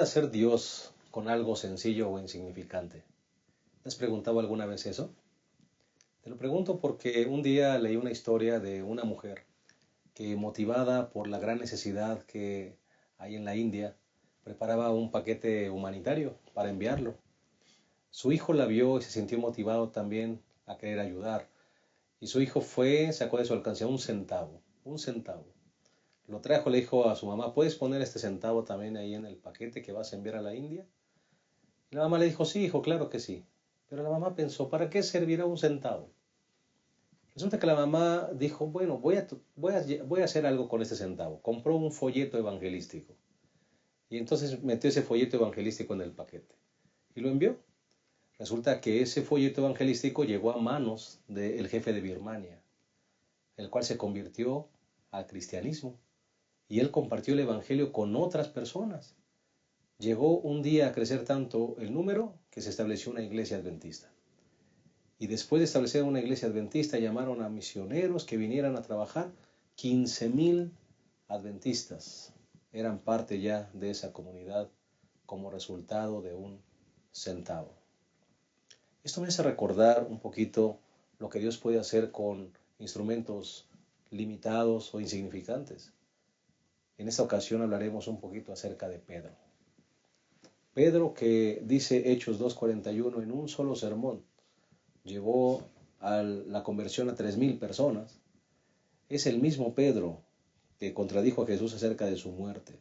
puede hacer Dios con algo sencillo o insignificante? ¿Te has preguntado alguna vez eso? Te lo pregunto porque un día leí una historia de una mujer que, motivada por la gran necesidad que hay en la India, preparaba un paquete humanitario para enviarlo. Su hijo la vio y se sintió motivado también a querer ayudar. Y su hijo fue, sacó de su alcancía un centavo, un centavo. Lo trajo, le dijo a su mamá: ¿puedes poner este centavo también ahí en el paquete que vas a enviar a la India? Y la mamá le dijo: sí, hijo, claro que sí. Pero la mamá pensó: ¿para qué servirá un centavo? Resulta que la mamá dijo: bueno, voy a hacer algo con este centavo. Compró un folleto evangelístico. Y entonces metió ese folleto evangelístico en el paquete. Y lo envió. Resulta que ese folleto evangelístico llegó a manos del jefe de Birmania, el cual se convirtió al cristianismo. Y él compartió el evangelio con otras personas. Llegó un día a crecer tanto el número que se estableció una iglesia adventista. Y después de establecer una iglesia adventista, llamaron a misioneros que vinieran a trabajar. 15,000 adventistas eran parte ya de esa comunidad como resultado de un centavo. Esto me hace recordar un poquito lo que Dios puede hacer con instrumentos limitados o insignificantes. En esta ocasión hablaremos un poquito acerca de Pedro. Pedro, que dice Hechos 2:41, en un solo sermón llevó a la conversión a 3,000 personas, es el mismo Pedro que contradijo a Jesús acerca de su muerte.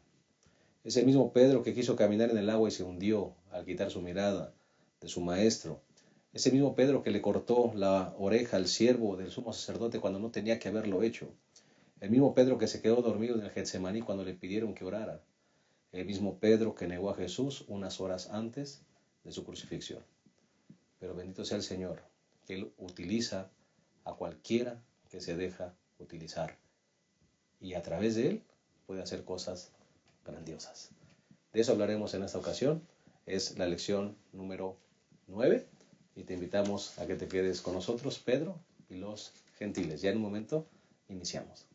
Es el mismo Pedro que quiso caminar en el agua y se hundió al quitar su mirada de su maestro. Es el mismo Pedro que le cortó la oreja al siervo del sumo sacerdote cuando no tenía que haberlo hecho. El mismo Pedro que se quedó dormido en el Getsemaní cuando le pidieron que orara. El mismo Pedro que negó a Jesús unas horas antes de su crucifixión. Pero bendito sea el Señor, que Él utiliza a cualquiera que se deja utilizar. Y a través de Él puede hacer cosas grandiosas. De eso hablaremos en esta ocasión. Es la lección número 9. Y te invitamos a que te quedes con nosotros, Pedro y los gentiles. Ya en un momento iniciamos.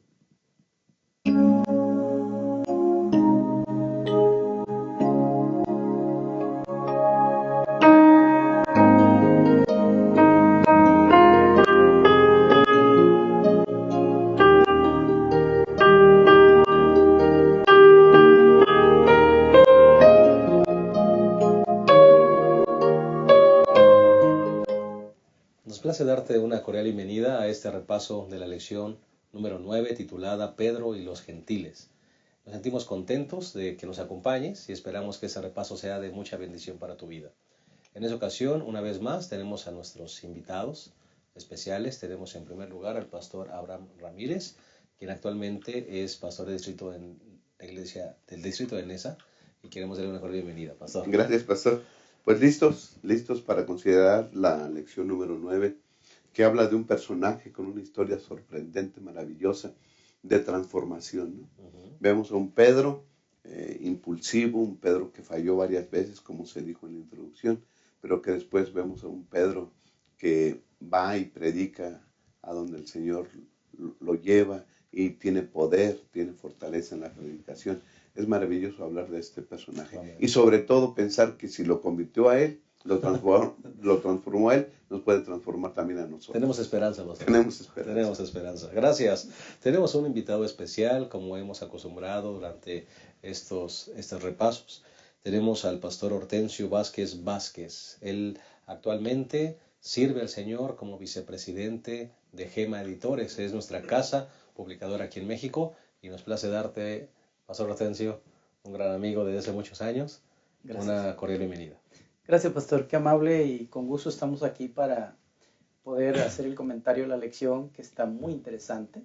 Nos place darte una cordial bienvenida a este repaso de la lección número 9 titulada Pedro y los gentiles. Nos sentimos contentos de que nos acompañes y esperamos que ese repaso sea de mucha bendición para tu vida. En esta ocasión, una vez más, tenemos a nuestros invitados especiales. Tenemos en primer lugar al pastor Abraham Ramírez, quien actualmente es pastor de distrito en la iglesia del distrito de Nesa, y queremos darle una cordial bienvenida, pastor. Gracias, pastor. Pues listos para considerar la lección número 9, que habla de un personaje con una historia sorprendente, maravillosa, de transformación, ¿no? Vemos a un Pedro impulsivo, un Pedro que falló varias veces, como se dijo en la introducción, pero que después vemos a un Pedro que va y predica a donde el Señor lo lleva y tiene poder, tiene fortaleza en la predicación. Es maravilloso hablar de este personaje. Amén. Y sobre todo pensar que si lo convirtió a él, lo transformó a él, nos puede transformar también a nosotros. Tenemos esperanza, pastor. Tenemos esperanza. Gracias. Tenemos un invitado especial, como hemos acostumbrado durante estos repasos. Tenemos al pastor Hortensio Vázquez. Él actualmente sirve al Señor como vicepresidente de Gema Editores. Es nuestra casa publicadora aquí en México y nos place darte, pastor Hortensio, un gran amigo desde hace muchos años, Gracias. una cordial bienvenida. Gracias, pastor, qué amable, y con gusto estamos aquí para poder hacer el comentario de la lección, que está muy interesante.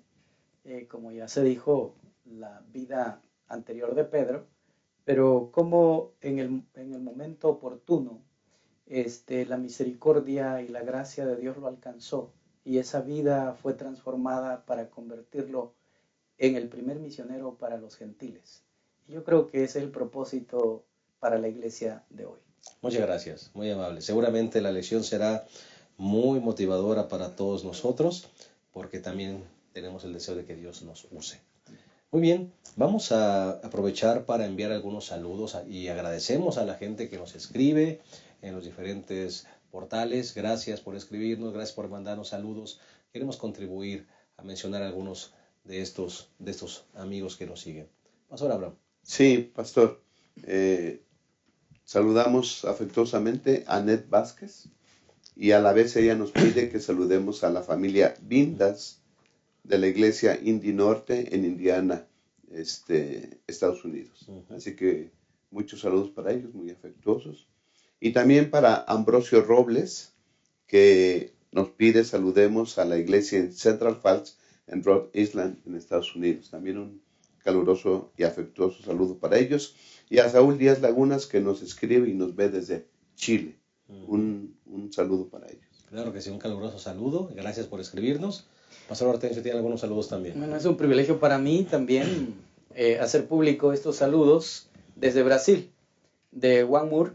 Como ya se dijo, la vida anterior de Pedro, pero como en el momento oportuno la misericordia y la gracia de Dios lo alcanzó, y esa vida fue transformada para convertirlo en el primer misionero para los gentiles. Y yo creo que ese es el propósito para la iglesia de hoy. Muchas gracias, muy amable. Seguramente la lección será muy motivadora para todos nosotros, porque también tenemos el deseo de que Dios nos use. Muy bien, vamos a aprovechar para enviar algunos saludos y agradecemos a la gente que nos escribe en los diferentes portales. Gracias por escribirnos, gracias por mandarnos saludos. Queremos contribuir a mencionar algunos de estos amigos que nos siguen. Pastor Abraham. Sí, pastor. Saludamos afectuosamente a Ned Vázquez y a la vez ella nos pide que saludemos a la familia Vindas de la iglesia Indy Norte en Indiana, Estados Unidos. Así que muchos saludos para ellos, muy afectuosos. Y también para Ambrosio Robles, que nos pide saludemos a la iglesia en Central Falls, en Rhode Island, en Estados Unidos. También un caluroso y afectuoso saludo para ellos. Y a Saúl Díaz Lagunas, que nos escribe y nos ve desde Chile. Un saludo para ellos. Claro que sí, un caluroso saludo. Gracias por escribirnos. Pastor Hortensio tiene algunos saludos también. Bueno, es un privilegio para mí también hacer público estos saludos desde Brasil, de Juan Moore.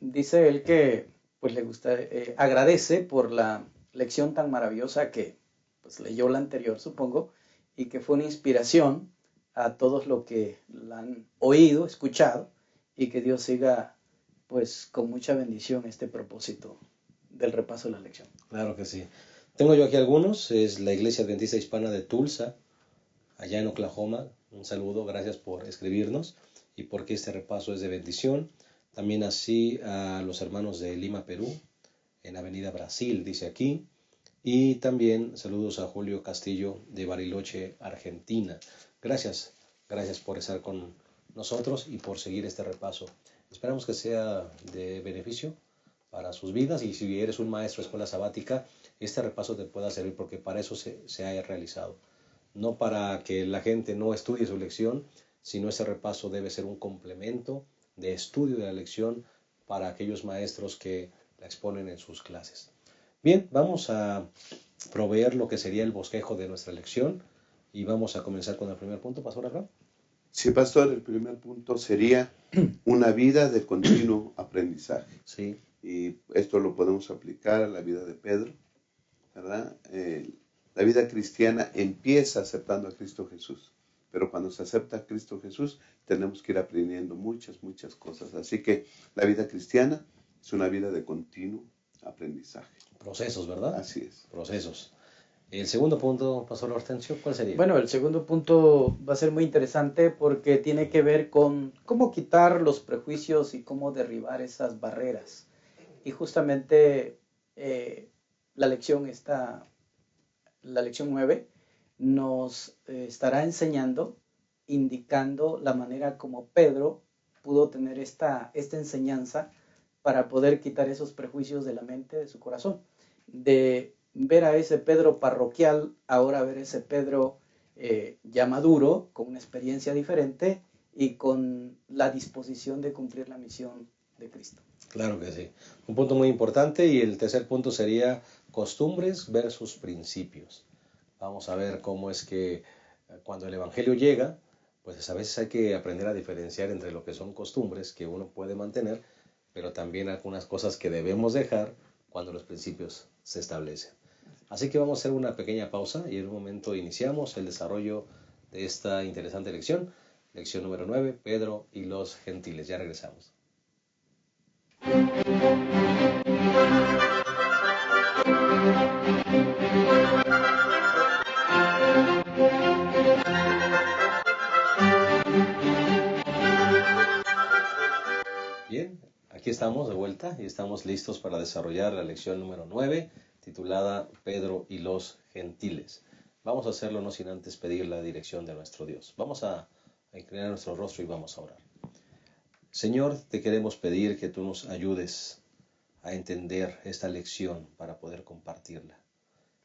Dice él que pues le gusta, agradece por la lección tan maravillosa que pues leyó la anterior, supongo, y que fue una inspiración a todos los que la han oído, escuchado, y que Dios siga pues con mucha bendición este propósito del repaso de la lección. Claro que sí. Tengo yo aquí algunos, es la Iglesia Adventista Hispana de Tulsa, allá en Oklahoma. Un saludo, gracias por escribirnos y porque este repaso es de bendición. También así a los hermanos de Lima, Perú, en Avenida Brasil, dice aquí. Y también saludos a Julio Castillo de Bariloche, Argentina. Gracias por estar con nosotros y por seguir este repaso. Esperamos que sea de beneficio para sus vidas y si eres un maestro de escuela sabática, este repaso te pueda servir porque para eso se haya realizado. No para que la gente no estudie su lección, sino ese repaso debe ser un complemento de estudio de la lección para aquellos maestros que la exponen en sus clases. Bien, vamos a proveer lo que sería el bosquejo de nuestra lección y vamos a comenzar con el primer punto, Pastor Abraham. Sí, pastor, el primer punto sería una vida de continuo aprendizaje. Sí. Y esto lo podemos aplicar a la vida de Pedro, ¿verdad? La vida cristiana empieza aceptando a Cristo Jesús, pero cuando se acepta a Cristo Jesús tenemos que ir aprendiendo muchas cosas. Así que la vida cristiana es una vida de continuo aprendizaje. Procesos, ¿verdad? Así es. Procesos. El segundo punto, Pastor Hortensio, ¿cuál sería? Bueno, el segundo punto va a ser muy interesante porque tiene que ver con cómo quitar los prejuicios y cómo derribar esas barreras. Y justamente la lección 9 nos estará enseñando, indicando la manera como Pedro pudo tener esta enseñanza para poder quitar esos prejuicios de la mente, de su corazón. De ver a ese Pedro parroquial, ahora ver ese Pedro ya maduro, con una experiencia diferente y con la disposición de cumplir la misión de Cristo. Claro que sí. Un punto muy importante y el tercer punto sería costumbres versus principios. Vamos a ver cómo es que cuando el Evangelio llega, pues a veces hay que aprender a diferenciar entre lo que son costumbres que uno puede mantener, pero también algunas cosas que debemos dejar cuando los principios se establecen. Así que vamos a hacer una pequeña pausa y en un momento iniciamos el desarrollo de esta interesante lección. Lección número 9, Pedro y los gentiles. Ya regresamos. Bien, aquí estamos de vuelta y estamos listos para desarrollar la lección número 9, titulada Pedro y los gentiles. Vamos a hacerlo no sin antes pedir la dirección de nuestro Dios. Vamos a inclinar nuestro rostro y vamos a orar. Señor, te queremos pedir que tú nos ayudes a entender esta lección para poder compartirla.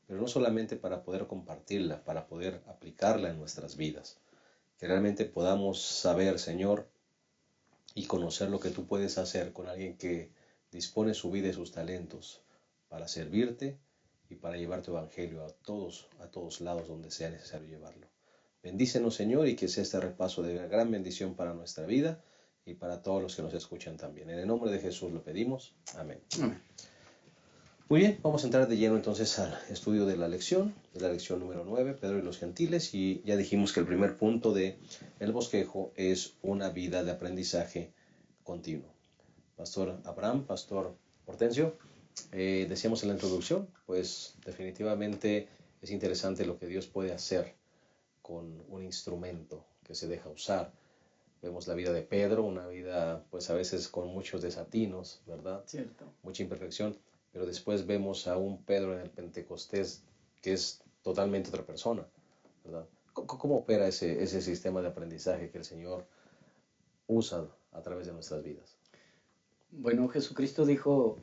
Pero no solamente para poder compartirla, para poder aplicarla en nuestras vidas. Que realmente podamos saber, Señor, y conocer lo que tú puedes hacer con alguien que dispone su vida y sus talentos para servirte y para llevar tu evangelio a todos lados donde sea necesario llevarlo. Bendícenos, Señor, y que sea este repaso de gran bendición para nuestra vida y para todos los que nos escuchan también. En el nombre de Jesús lo pedimos. Amén. Amén. Muy bien, vamos a entrar de lleno entonces al estudio de la lección número 9, Pedro y los gentiles, y ya dijimos que el primer punto de el bosquejo es una vida de aprendizaje continuo. Pastor Abraham, Pastor Hortensio, decíamos en la introducción, pues definitivamente es interesante lo que Dios puede hacer con un instrumento que se deja usar. Vemos la vida de Pedro, una vida pues a veces con muchos desatinos, ¿verdad? Cierto. Mucha imperfección, pero después vemos a un Pedro en el Pentecostés que es totalmente otra persona, ¿verdad? ¿Cómo opera ese sistema de aprendizaje que el Señor usa a través de nuestras vidas? Bueno, Jesucristo dijo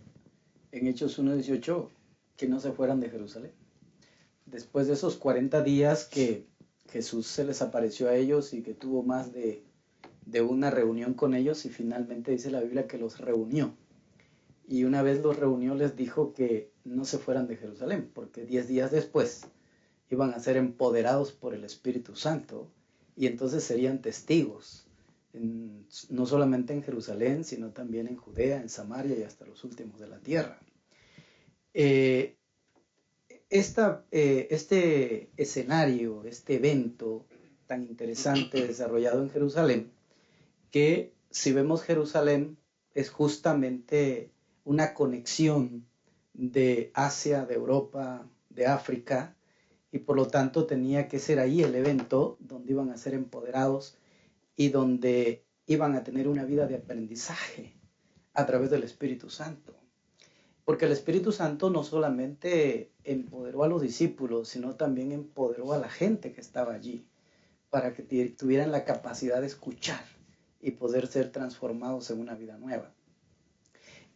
en Hechos 1:18 que no se fueran de Jerusalén. Después de esos 40 días que Jesús se les apareció a ellos y que tuvo más de una reunión con ellos, y finalmente dice la Biblia que los reunió. Y una vez los reunió les dijo que no se fueran de Jerusalén, porque 10 días después iban a ser empoderados por el Espíritu Santo y entonces serían testigos, no solamente en Jerusalén, sino también en Judea, en Samaria y hasta los últimos de la tierra. Este escenario, este evento tan interesante desarrollado en Jerusalén, que si vemos Jerusalén es justamente una conexión de Asia, de Europa, de África, y por lo tanto tenía que ser ahí el evento donde iban a ser empoderados y donde iban a tener una vida de aprendizaje a través del Espíritu Santo. Porque el Espíritu Santo no solamente empoderó a los discípulos, sino también empoderó a la gente que estaba allí, para que tuvieran la capacidad de escuchar y poder ser transformados en una vida nueva.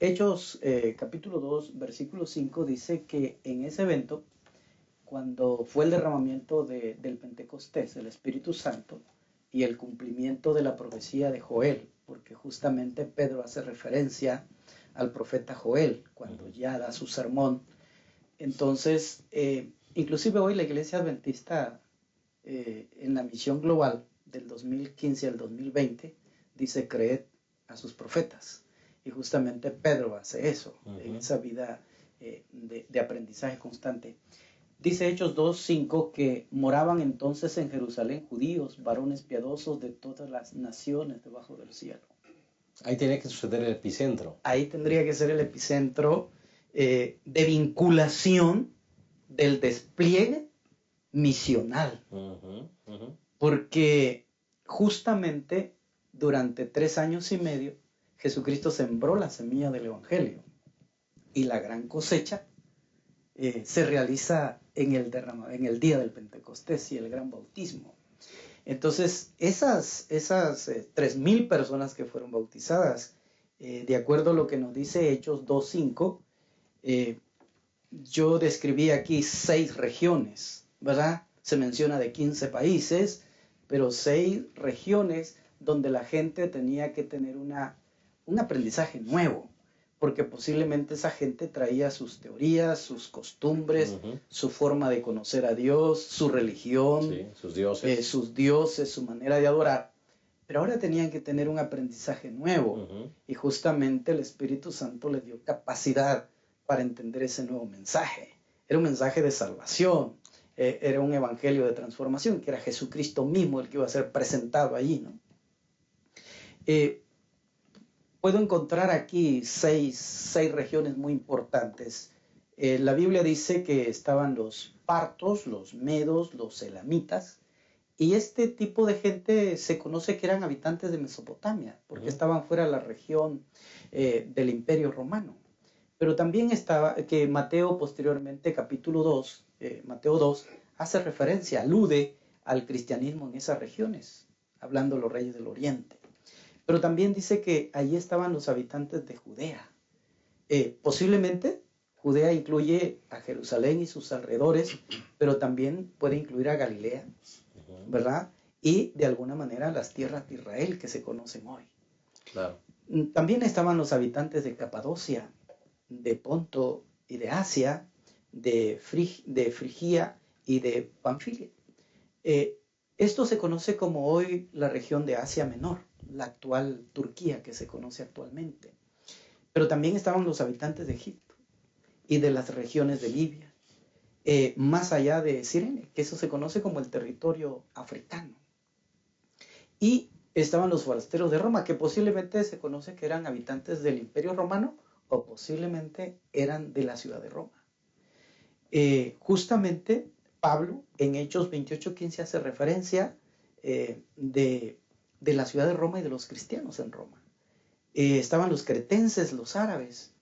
Hechos capítulo 2, versículo 5 dice que en ese evento, cuando fue el derramamiento del Pentecostés, el Espíritu Santo, y el cumplimiento de la profecía de Joel, porque justamente Pedro hace referencia al profeta Joel cuando ya da su sermón. Entonces, inclusive hoy la Iglesia Adventista en la misión global del 2015 al 2020 dice: creed a sus profetas. Y justamente Pedro hace eso, en esa vida de aprendizaje constante. Dice Hechos 2:5 que moraban entonces en Jerusalén judíos, varones piadosos de todas las naciones debajo del cielo. Ahí tenía que suceder el epicentro. Ahí tendría que ser el epicentro de vinculación del despliegue misional. Porque justamente durante 3 años y medio Jesucristo sembró la semilla del Evangelio, y la gran cosecha se realiza en el día del Pentecostés y el gran bautismo. Entonces, esas 3,000 personas que fueron bautizadas, de acuerdo a lo que nos dice Hechos 2:5, yo describí aquí 6 regiones, ¿verdad? Se menciona de 15 países, pero 6 regiones donde la gente tenía que tener un aprendizaje nuevo, porque posiblemente esa gente traía sus teorías, sus costumbres, su forma de conocer a Dios, su religión, sí, sus dioses, su manera de adorar. Pero ahora tenían que tener un aprendizaje nuevo, y justamente el Espíritu Santo les dio capacidad para entender ese nuevo mensaje. Era un mensaje de salvación, era un evangelio de transformación, que era Jesucristo mismo el que iba a ser presentado allí, ¿no? Puedo encontrar aquí seis regiones muy importantes. La Biblia dice que estaban los partos, los medos, los elamitas, y este tipo de gente se conoce que eran habitantes de Mesopotamia, porque estaban fuera de la región del Imperio Romano. Pero también estaba que Mateo posteriormente, capítulo 2, Mateo 2, hace referencia, alude al cristianismo en esas regiones, hablando de los reyes del Oriente. Pero también dice que allí estaban los habitantes de Judea. Posiblemente Judea incluye a Jerusalén y sus alrededores, pero también puede incluir a Galilea, ¿verdad? Y de alguna manera las tierras de Israel que se conocen hoy. Claro. También estaban los habitantes de Capadocia, de Ponto y de Asia, de Frigia y de Panfilia. Esto se conoce como hoy la región de Asia Menor, la actual Turquía que se conoce actualmente. Pero también estaban los habitantes de Egipto. y de las regiones de Libia, más allá de Cirene, que eso se conoce como el territorio africano. Y estaban los forasteros de Roma, que posiblemente se conoce que eran habitantes del Imperio Romano o posiblemente eran de la ciudad de Roma. Justamente Pablo en Hechos 28:15 hace referencia de la ciudad de Roma y de los cristianos en Roma. Estaban los cretenses, los árabes,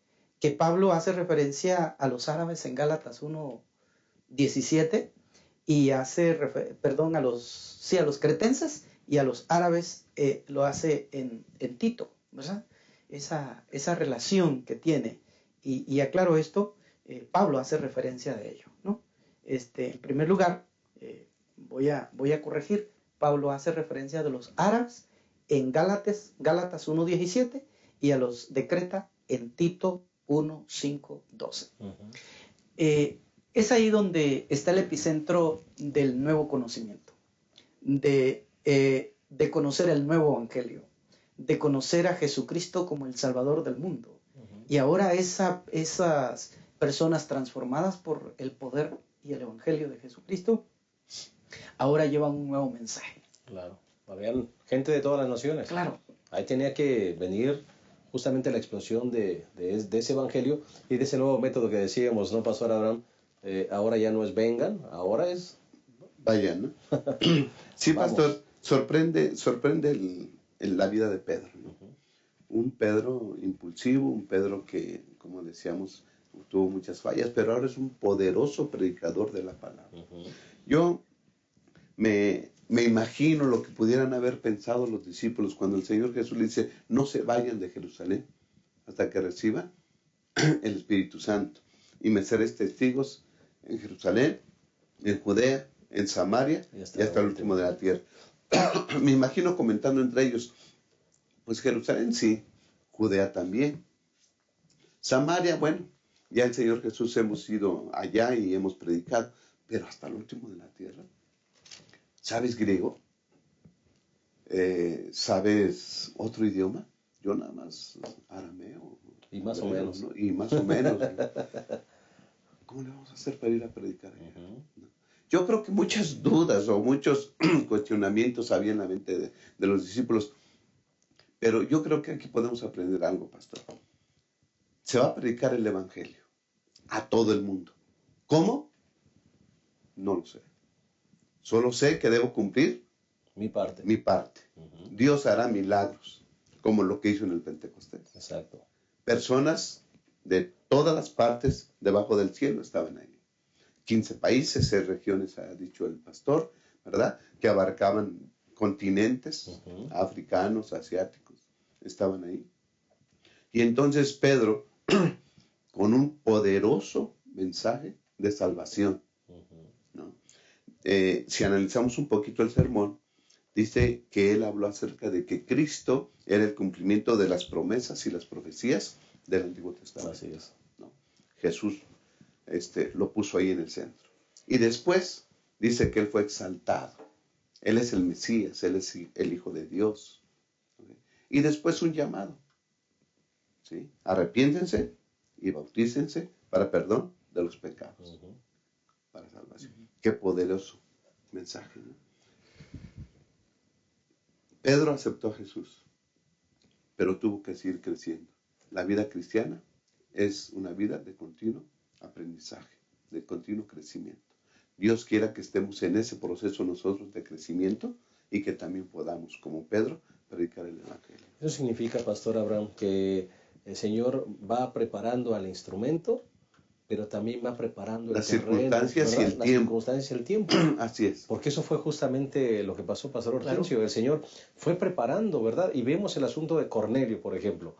que Pablo hace referencia a los árabes en Gálatas 1:17 y hace, a los cretenses y a los árabes lo hace en Tito, ¿verdad? Esa relación que tiene. Y aclaro esto, Pablo hace referencia de ello, ¿no? En primer lugar, voy a corregir, Pablo hace referencia de los árabes en Gálatas 1:17 y a los de Creta en Tito 1:5-12. Es ahí donde está el epicentro del nuevo conocimiento, de conocer el nuevo evangelio, de conocer a Jesucristo como el Salvador del mundo. Y ahora esas personas transformadas por el poder y el evangelio de Jesucristo, ahora llevan un nuevo mensaje. Claro, habían gente de todas las naciones. Claro. Ahí tenía que venir justamente la explosión de ese evangelio y de ese nuevo método que decíamos, ¿no, Pastor Abraham? Ahora ya no es vengan, ahora es... Vayan, ¿no? Sí, Vamos. pastor, sorprende la vida de Pedro, ¿no? Un Pedro impulsivo, un Pedro que, como decíamos, tuvo muchas fallas, pero ahora es un poderoso predicador de la palabra. Yo me imagino lo que pudieran haber pensado los discípulos cuando el Señor Jesús le dice, no se vayan de Jerusalén hasta que reciban el Espíritu Santo. Y me seréis testigos en Jerusalén, en Judea, en Samaria y hasta el último de la tierra. Me imagino comentando entre ellos, pues Jerusalén sí, Judea también. Samaria, bueno, ya el Señor Jesús hemos ido allá y hemos predicado, pero hasta el último de la tierra. ¿Sabes griego? ¿Sabes otro idioma? Yo nada más arameo. Y más o menos. ¿no? Y más o menos. ¿no? ¿Cómo le vamos a hacer para ir a predicar allá? ¿No? Yo creo que muchas dudas o muchos cuestionamientos había en la mente de los discípulos, pero yo creo que aquí podemos aprender algo, pastor. Se va a predicar el Evangelio a todo el mundo. ¿Cómo? No lo sé. Solo sé que debo cumplir mi parte. Dios hará milagros, como lo que hizo en el Pentecostés. Exacto. Personas de todas las partes debajo del cielo estaban ahí. 15 países, 6 regiones, ha dicho el pastor, ¿verdad? Que abarcaban continentes, africanos, asiáticos, estaban ahí. Y entonces Pedro, con un poderoso mensaje de salvación, ¿no? Si analizamos un poquito el sermón, dice que él habló acerca de que Cristo era el cumplimiento de las promesas y las profecías del Antiguo Testamento. Así es. ¿No? Jesús lo puso ahí en el centro. Y después dice que él fue exaltado. Él es el Mesías, él es el Hijo de Dios. ¿Okay? Y después un llamado. ¿Sí? Arrepiéntense y bautícense para perdón de los pecados. Para salvación. Qué poderoso mensaje, ¿no? Pedro aceptó a Jesús, pero tuvo que seguir creciendo. La vida cristiana es una vida de continuo aprendizaje, de continuo crecimiento. Dios quiera que estemos en ese proceso nosotros de crecimiento y que también podamos, como Pedro, predicar el Evangelio. Eso significa, Pastor Abraham, que el Señor va preparando al instrumento, pero también va preparando las circunstancias y el tiempo. Las circunstancias y el tiempo. Así es. Porque eso fue justamente lo que pasó, Pastor Hortensio. Claro. El Señor fue preparando, ¿verdad? Y vemos el asunto de Cornelio, por ejemplo.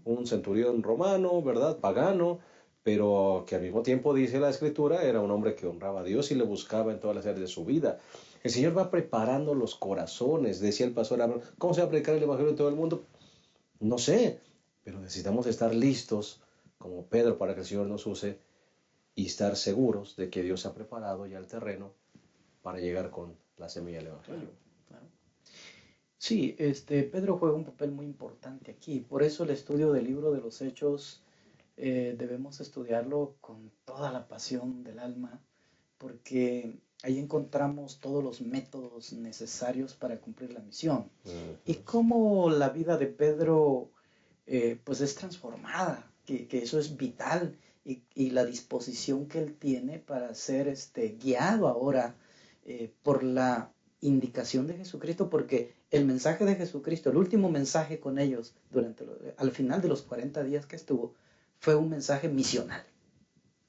Un centurión romano, ¿verdad? Pagano, pero que al mismo tiempo, dice la Escritura, era un hombre que honraba a Dios y le buscaba en todas las áreas de su vida. El Señor va preparando los corazones. Decía el Pastor Abraham, ¿cómo se va a predicar el Evangelio en todo el mundo? No sé, pero necesitamos estar listos, como Pedro, para que el Señor nos use y estar seguros de que Dios ha preparado ya el terreno para llegar con la semilla del Evangelio. Claro. Sí, Pedro juega un papel muy importante aquí. Por eso el estudio del libro de los Hechos debemos estudiarlo con toda la pasión del alma, porque ahí encontramos todos los métodos necesarios para cumplir la misión. Y cómo la vida de Pedro pues es transformada, que eso es vital, y la disposición que él tiene para ser guiado ahora por la indicación de Jesucristo, porque el mensaje de Jesucristo, el último mensaje con ellos al final de los 40 días que estuvo, fue un mensaje misional,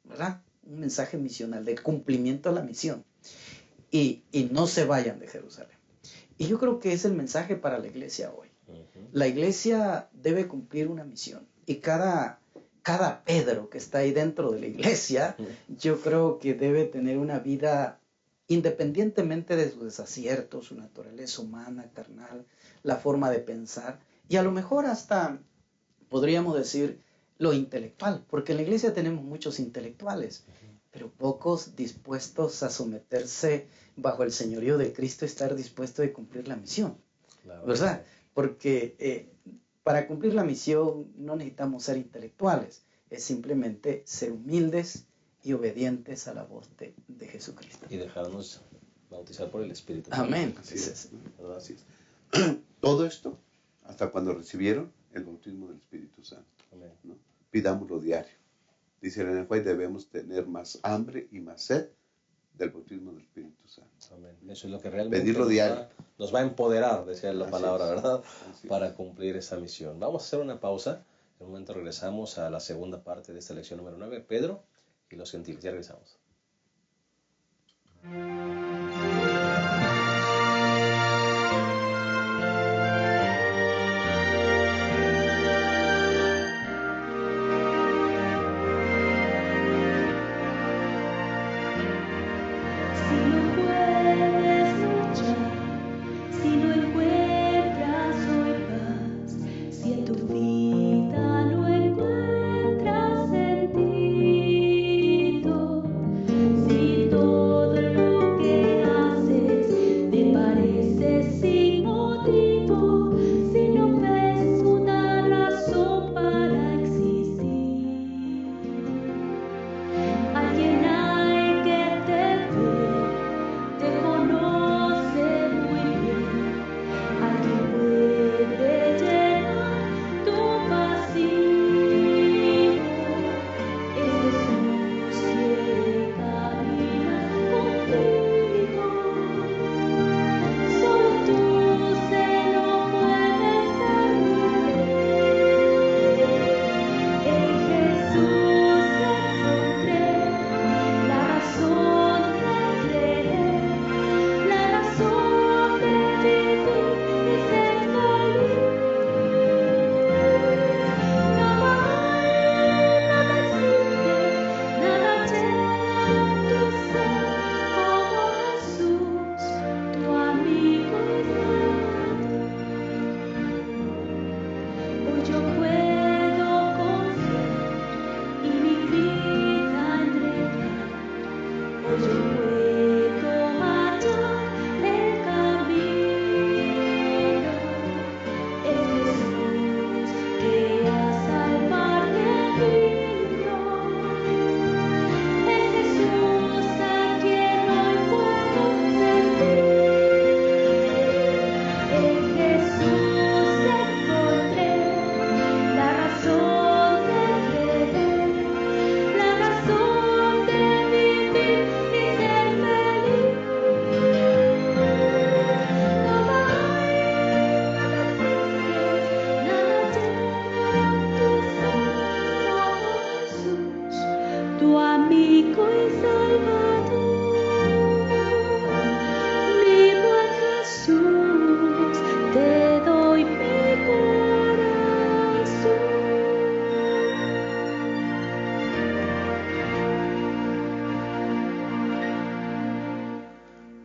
¿verdad? Un mensaje misional, de cumplimiento a la misión. Y no se vayan de Jerusalén. Y yo creo que es el mensaje para la iglesia hoy. La iglesia debe cumplir una misión. Y cada Pedro que está ahí dentro de la iglesia, yo creo que debe tener una vida independientemente de sus desaciertos, su naturaleza humana, carnal, la forma de pensar. Y a lo mejor hasta podríamos decir lo intelectual, porque en la iglesia tenemos muchos intelectuales, pero pocos dispuestos a someterse bajo el señorío de Cristo, estar dispuestos a cumplir la misión, ¿verdad? Porque para cumplir la misión no necesitamos ser intelectuales, es simplemente ser humildes y obedientes a la voz de Jesucristo. Y dejarnos bautizar por el Espíritu. Amén. Así es. Así es. Todo esto hasta cuando recibieron el bautismo del Espíritu Santo. Amén. ¿No? Pidámoslo diario. Dice Elena White, debemos tener más hambre y más sed del bautismo del Espíritu Santo. Amén. Eso es lo que realmente pedirlo diario. Nos va a empoderar, decía la Así palabra, es. ¿verdad? Así Para es. cumplir esa misión. Vamos a hacer una pausa. En un momento regresamos a la segunda parte de esta lección número 9, Pedro y los gentiles. Ya regresamos. Si no puedes luchar, si no encuentras hoy paz, si en tu vida no encuentras sentido, si todo lo que haces te parece sin motivo, si no ves una razón para existir, alguien hay que te ve, te conoce muy bien, alguien puede llenar tu vacío, es Jesús quien camina contigo, solo tú se lo puedes permitir, en Jesús encontré la razón de creer, la razón de vivir y ser feliz. Nada hay, nada existe, nada llena tu ser como Jesús, tu amigo y salvador. Hoy yo puedo confiar y mi vida entregar. Hoy yo puedo hallar el camino. Es Jesús que a salvarme vino. Es Jesús a quien hoy puedo sentir. En Jesús encontré la razón de creer, la razón de vivir y ser feliz. Nada hay, nada existe, nada llena tu ser como Jesús, tu amigo y salvador. Mi buen Jesús, te doy mi corazón.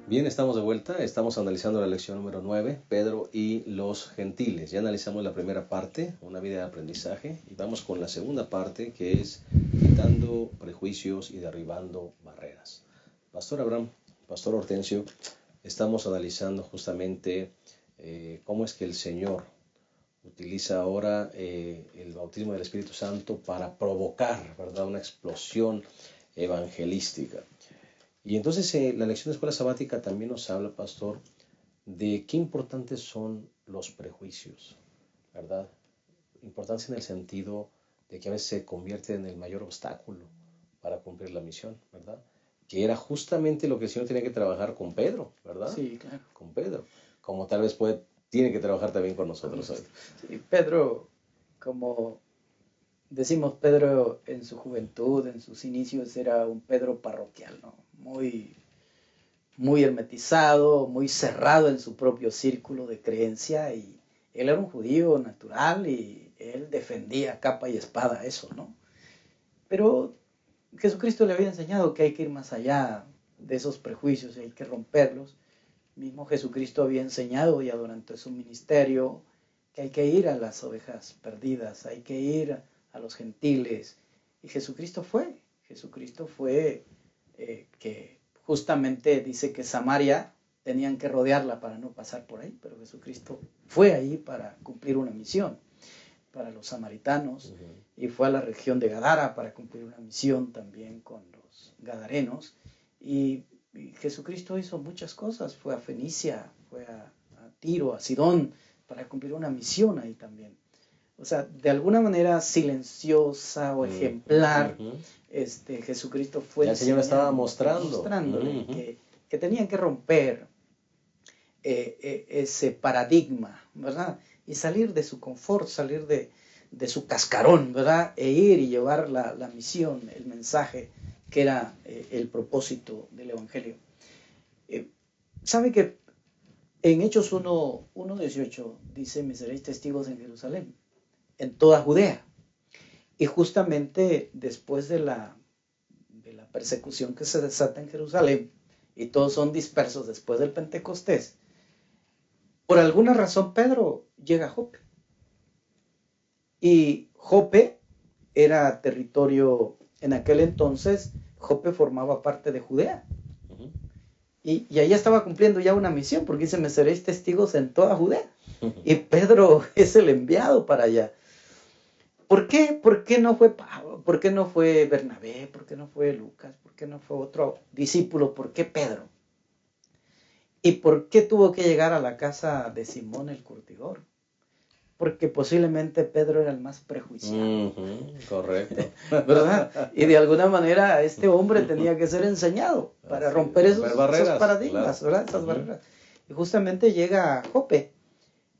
Bien, estamos de vuelta. Estamos analizando la lección número 9, Pedro y los gentiles. Ya analizamos la primera parte, una vida de aprendizaje, y vamos con la segunda parte, que es quitando prejuicios y derribando barreras. Pastor Abraham, Pastor Hortensio, estamos analizando justamente cómo es que el Señor utiliza ahora el bautismo del Espíritu Santo para provocar, ¿verdad?, una explosión evangelística. Y entonces la lección de escuela sabática también nos habla, pastor, de qué importantes son los prejuicios, ¿verdad? Importancia en el sentido de que a veces se convierte en el mayor obstáculo para cumplir la misión, ¿verdad? Que era justamente lo que el Señor tenía que trabajar con Pedro, ¿verdad? Sí, claro. Con Pedro, como tal vez tiene que trabajar también con nosotros hoy. Sí, Pedro, como decimos, Pedro en su juventud, en sus inicios, era un Pedro parroquial, ¿no? Muy hermetizado, muy cerrado en su propio círculo de creencia, y él era un judío natural y él defendía capa y espada eso, ¿no? Pero Jesucristo le había enseñado que hay que ir más allá de esos prejuicios y hay que romperlos. Mismo Jesucristo había enseñado ya durante su ministerio que hay que ir a las ovejas perdidas, hay que ir a los gentiles. Y Jesucristo fue que justamente dice que Samaria tenían que rodearla para no pasar por ahí, pero Jesucristo fue ahí para cumplir una misión para los samaritanos, y fue a la región de Gadara para cumplir una misión también con los gadarenos, y Jesucristo hizo muchas cosas, fue a Fenicia, fue a Tiro, a Sidón, para cumplir una misión ahí también. O sea, de alguna manera silenciosa o ejemplar, Jesucristo fue Ya el Señor estaba mostrándole que tenían que romper ese paradigma, ¿verdad? Y salir de su confort, salir de su cascarón, ¿verdad? E ir y llevar la misión, el mensaje que era el propósito del Evangelio. ¿Sabe que en Hechos 1:18 dice: me seréis testigos en Jerusalén, en toda Judea? Y justamente después de la persecución que se desata en Jerusalén, y todos son dispersos después del Pentecostés, por alguna razón Pedro llega a Jope. Y Jope era territorio, en aquel entonces, Jope formaba parte de Judea. Y ahí estaba cumpliendo ya una misión, porque dice: me seréis testigos en toda Judea. Y Pedro es el enviado para allá. ¿Por qué? ¿Por qué no fue Pablo? ¿Por qué no fue Bernabé? ¿Por qué no fue Lucas? ¿Por qué no fue otro discípulo? ¿Por qué Pedro? ¿Y por qué tuvo que llegar a la casa de Simón el curtidor? Porque posiblemente Pedro era el más prejuiciado. Correcto. ¿Verdad? Y de alguna manera este hombre tenía que ser enseñado para romper esos paradigmas, claro, ¿verdad? Esas barreras. Y justamente llega a Jope.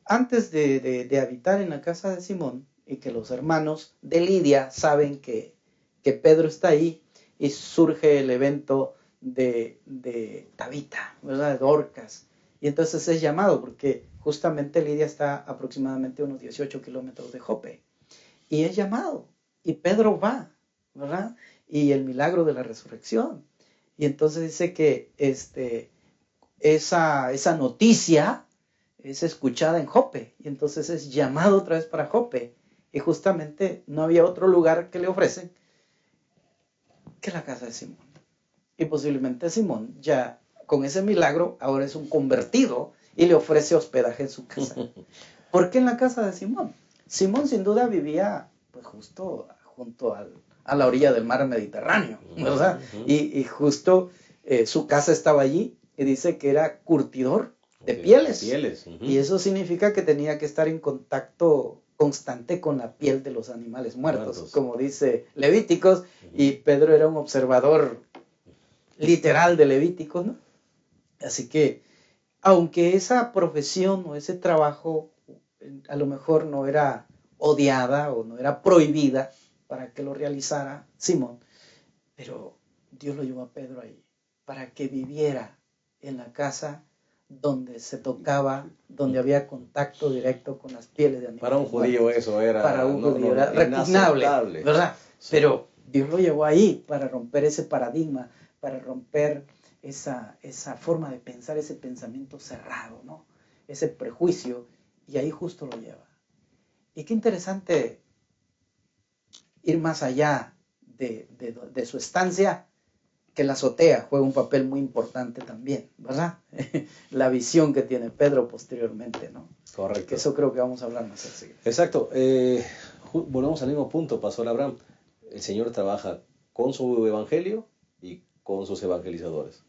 Antes de habitar en la casa de Simón, y que los hermanos de Lidia saben que Pedro está ahí, y surge el evento de Tabita, ¿verdad? De Dorcas. Y entonces es llamado, porque justamente Lidia está aproximadamente unos 18 kilómetros de Jope. Y es llamado. Y Pedro va, ¿verdad? Y el milagro de la resurrección. Y entonces dice que esa noticia es escuchada en Jope. Y entonces es llamado otra vez para Jope. Y justamente no había otro lugar que le ofrecen que la casa de Simón. Y posiblemente Simón, ya con ese milagro, ahora es un convertido y le ofrece hospedaje en su casa. ¿Por qué en la casa de Simón? Simón sin duda vivía pues justo junto a la orilla del mar Mediterráneo, ¿verdad? Y justo su casa estaba allí, y dice que era curtidor de pieles. Y eso significa que tenía que estar en contacto constante con la piel de los animales muertos, como dice Levíticos, y Pedro era un observador literal de Levíticos, ¿no? Así que, aunque esa profesión o ese trabajo a lo mejor no era odiada o no era prohibida para que lo realizara Simón, pero Dios lo llevó a Pedro ahí para que viviera en la casa donde se tocaba, donde había contacto directo con las pieles de animales. Para un judío eso era, para un judío era repugnable, ¿verdad? Sí. Pero Dios lo llevó ahí para romper ese paradigma, para romper esa forma de pensar, ese pensamiento cerrado, ¿no? Ese prejuicio, y ahí justo lo lleva. Y qué interesante ir más allá de su estancia que la azotea juega un papel muy importante también, ¿verdad? La visión que tiene Pedro posteriormente, ¿no? Correcto. Que eso creo que vamos a hablar más así. Exacto. Volvemos al mismo punto, Pastor Abraham. El Señor trabaja con su evangelio y con sus evangelizadores.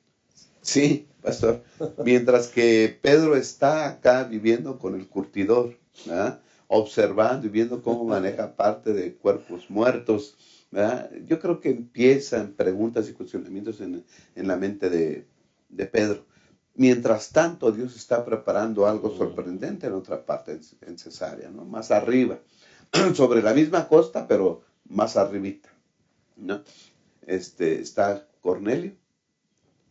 Sí, pastor. Mientras que Pedro está acá viviendo con el curtidor, ¿verdad? Observando y viendo cómo maneja parte de cuerpos muertos, ¿verdad? Yo creo que empiezan preguntas y cuestionamientos en la mente de Pedro. Mientras tanto, Dios está preparando algo sorprendente en otra parte, en Cesarea, ¿no? Más arriba, sobre la misma costa, pero más arribita, ¿no? Está Cornelio,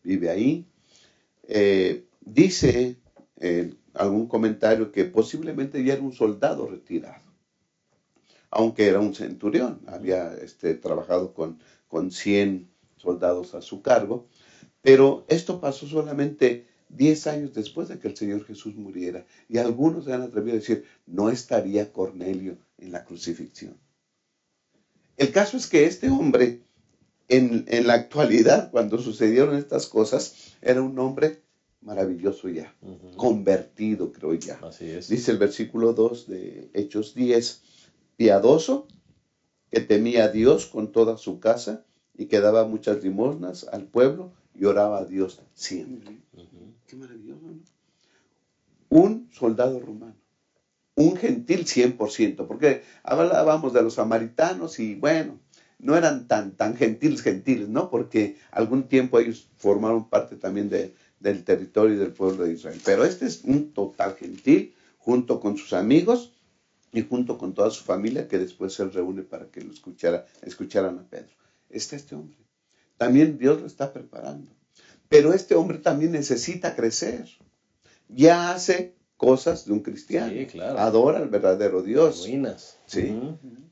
vive ahí. Dice algún comentario que posiblemente ya era un soldado retirado, aunque era un centurión, había trabajado con 100 soldados a su cargo, pero esto pasó solamente 10 años después de que el Señor Jesús muriera, y algunos se han atrevido a decir, no estaría Cornelio en la crucifixión. El caso es que este hombre, en la actualidad, cuando sucedieron estas cosas, era un hombre maravilloso ya, convertido, creo ya. Así es. Dice el versículo 2 de Hechos 10, piadoso, que temía a Dios con toda su casa y que daba muchas limosnas al pueblo y oraba a Dios siempre. Qué maravilloso, ¿no? Un soldado romano, un gentil 100%, porque hablábamos de los samaritanos y bueno, no eran tan gentiles, ¿no? Porque algún tiempo ellos formaron parte también del territorio y del pueblo de Israel. Pero este es un total gentil, junto con sus amigos y junto con toda su familia, que después se reúne para que lo escucharan a Pedro. Está este hombre. También Dios lo está preparando. Pero este hombre también necesita crecer. Ya hace cosas de un cristiano. Sí, claro. Adora al verdadero Dios. Ruinas. Sí.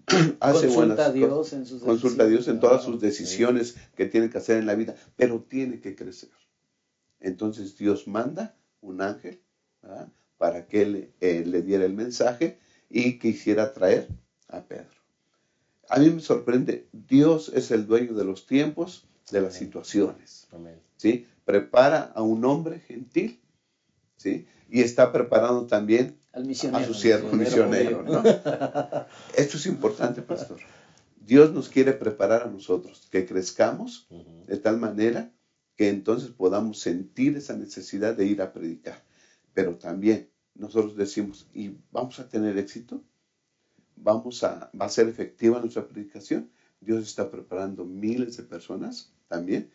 Consulta Hace buenas a Dios cosas. en sus Consulta a Dios en todas sus decisiones. decisiones que tiene que hacer en la vida, pero tiene que crecer. Entonces Dios manda un ángel, ¿verdad?, para que le diera el mensaje y quisiera traer a Pedro. A mí me sorprende, Dios es el dueño de los tiempos, de las situaciones. Amén. ¿Sí? Prepara a un hombre gentil, ¿sí? Y está preparando también Al misionero. a su siervo misionero, ¿no? Esto es importante, pastor. Dios nos quiere preparar a nosotros, que crezcamos de tal manera que entonces podamos sentir esa necesidad de ir a predicar. Pero también nosotros decimos, ¿y vamos a tener éxito? ¿Va a ser efectiva nuestra predicación? Dios está preparando miles de personas también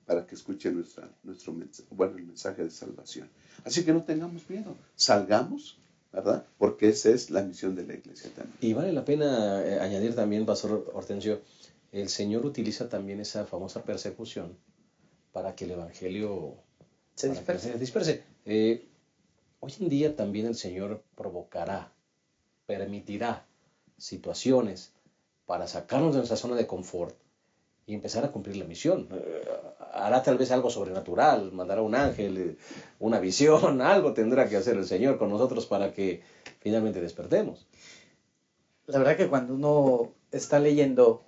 para que escuchen nuestro mensaje, el mensaje de salvación. Así que no tengamos miedo, salgamos, ¿verdad? Porque esa es la misión de la iglesia también. Y vale la pena añadir también, Pastor Hortensio, el Señor utiliza también esa famosa persecución para que el Evangelio Se disperse. Hoy en día también el Señor provocará, permitirá situaciones para sacarnos de nuestra zona de confort y empezar a cumplir la misión. Hará tal vez algo sobrenatural, mandará un ángel, una visión, algo tendrá que hacer el Señor con nosotros para que finalmente despertemos. La verdad que cuando uno está leyendo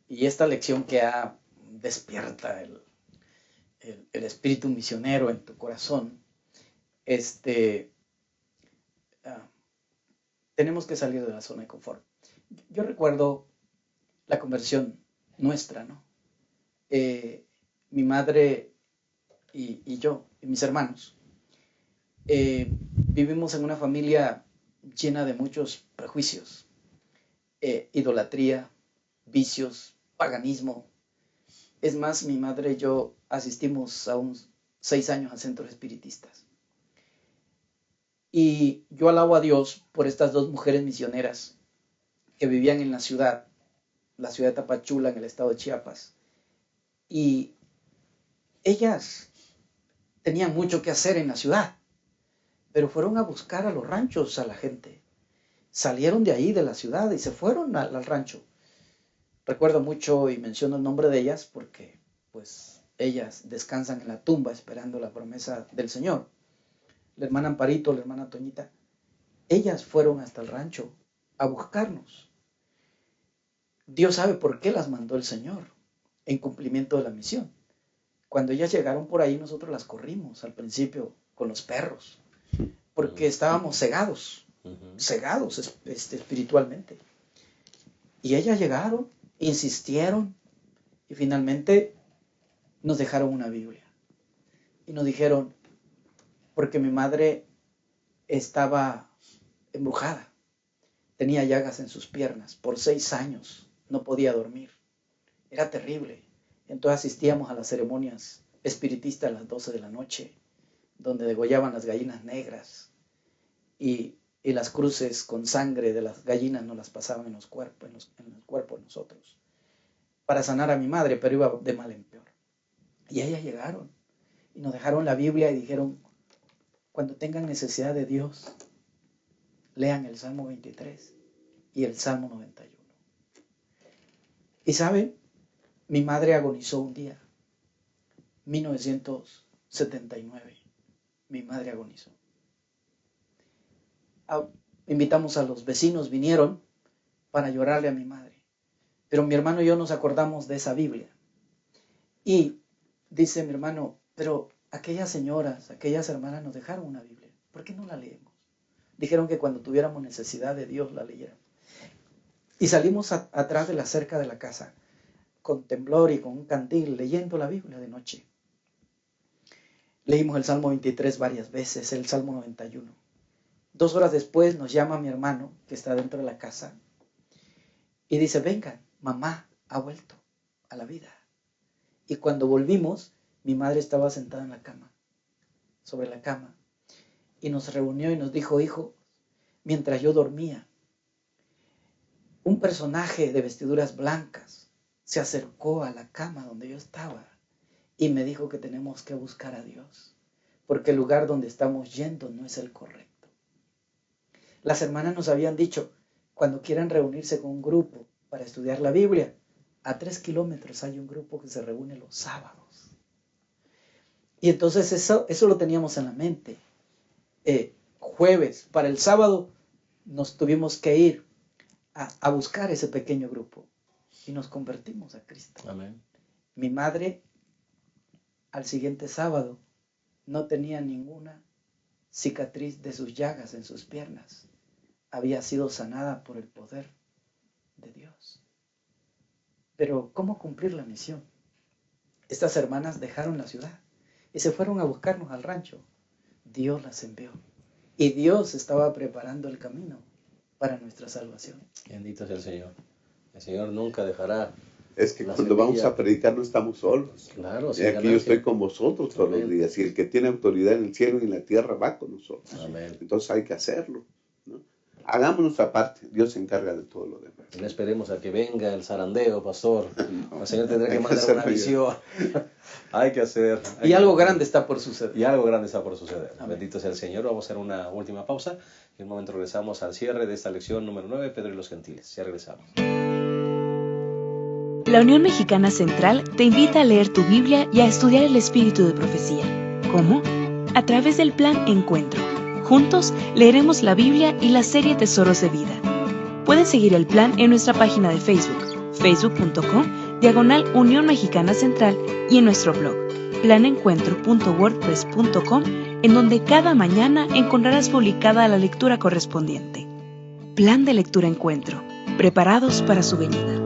y esta lección que despierta el espíritu misionero en tu corazón, tenemos que salir de la zona de confort. Yo recuerdo la conversión nuestra, ¿no? Mi madre y yo, y mis hermanos, vivimos en una familia llena de muchos prejuicios, idolatría, vicios, paganismo. Es más, mi madre y yo asistimos a 6 años a centros espiritistas. Y yo alabo a Dios por estas 2 mujeres misioneras que vivían en la ciudad de Tapachula, en el estado de Chiapas. Y ellas tenían mucho que hacer en la ciudad, pero fueron a buscar a los ranchos a la gente. Salieron de ahí, de la ciudad, y se fueron al rancho. Recuerdo mucho y menciono el nombre de ellas porque, pues, ellas descansan en la tumba esperando la promesa del Señor. La hermana Amparito, la hermana Toñita, ellas fueron hasta el rancho a buscarnos. Dios sabe por qué las mandó el Señor, en cumplimiento de la misión. Cuando ellas llegaron por ahí, nosotros las corrimos al principio con los perros, porque estábamos cegados espiritualmente. Y ellas llegaron, insistieron, y finalmente nos dejaron una Biblia. Y nos dijeron, porque mi madre estaba embrujada, tenía llagas en sus piernas, por 6 años no podía dormir, era terrible. Entonces asistíamos a las ceremonias espiritistas a las 12 de la noche, donde degollaban las gallinas negras, y las cruces con sangre de las gallinas nos las pasaban en el cuerpo de nosotros, para sanar a mi madre, pero iba de mal en peor. Y ellas llegaron y nos dejaron la Biblia y dijeron, cuando tengan necesidad de Dios, lean el Salmo 23 y el Salmo 91. Y saben, mi madre agonizó un día, 1979, mi madre agonizó. Invitamos a los vecinos, vinieron para llorarle a mi madre. Pero mi hermano y yo nos acordamos de esa Biblia. Y dice mi hermano, pero aquellas señoras, aquellas hermanas nos dejaron una Biblia. ¿Por qué no la leemos? Dijeron que cuando tuviéramos necesidad de Dios la leyéramos. Y salimos atrás de la cerca de la casa, con temblor y con un candil, leyendo la Biblia de noche. Leímos el Salmo 23 varias veces, el Salmo 91. 2 horas después nos llama mi hermano, que está dentro de la casa, y dice, vengan, mamá ha vuelto a la vida. Y cuando volvimos, mi madre estaba sentada en la cama, sobre la cama, y nos reunió y nos dijo, hijo, mientras yo dormía, un personaje de vestiduras blancas se acercó a la cama donde yo estaba y me dijo que tenemos que buscar a Dios, porque el lugar donde estamos yendo no es el correcto. Las hermanas nos habían dicho, cuando quieran reunirse con un grupo para estudiar la Biblia, a 3 kilómetros hay un grupo que se reúne los sábados. Y entonces eso lo teníamos en la mente. Jueves, para el sábado, nos tuvimos que ir a buscar ese pequeño grupo y nos convertimos a Cristo. Amén. Mi madre, al siguiente sábado, no tenía ninguna cicatriz de sus llagas en sus piernas. Había sido sanada por el poder de Dios. Pero, ¿cómo cumplir la misión? Estas hermanas dejaron la ciudad y se fueron a buscarnos al rancho. Dios las envió. Y Dios estaba preparando el camino para nuestra salvación. Bendito sea el Señor. El Señor nunca dejará. Es que La cuando semilla. vamos a predicar no estamos solos. Claro, Y sin aquí yo ganancia. estoy con vosotros todos los Amén. días. Y el que tiene autoridad en el cielo y en la tierra va con nosotros. Amén. Entonces hay que hacerlo, ¿no? Hagamos nuestra parte. Dios se encarga de todo lo demás. No esperemos a que venga el zarandeo, pastor. El Señor tendrá que hay que mandar hacer una bien. visión. Hay que hacer. Y algo grande está por suceder. Y algo grande está por suceder. Amén. Bendito sea el Señor. Vamos a hacer una última pausa. Y en un momento regresamos al cierre de esta lección número 9, Pedro y los gentiles. Ya regresamos. La Unión Mexicana Central te invita a leer tu Biblia y a estudiar el espíritu de profecía. ¿Cómo? A través del Plan Encuentro. Juntos leeremos la Biblia y la serie Tesoros de Vida. Puedes seguir el plan en nuestra página de Facebook, facebook.com/Unión Mexicana Central, y en nuestro blog, planencuentro.wordpress.com, en donde cada mañana encontrarás publicada la lectura correspondiente. Plan de Lectura Encuentro. Preparados para su venida.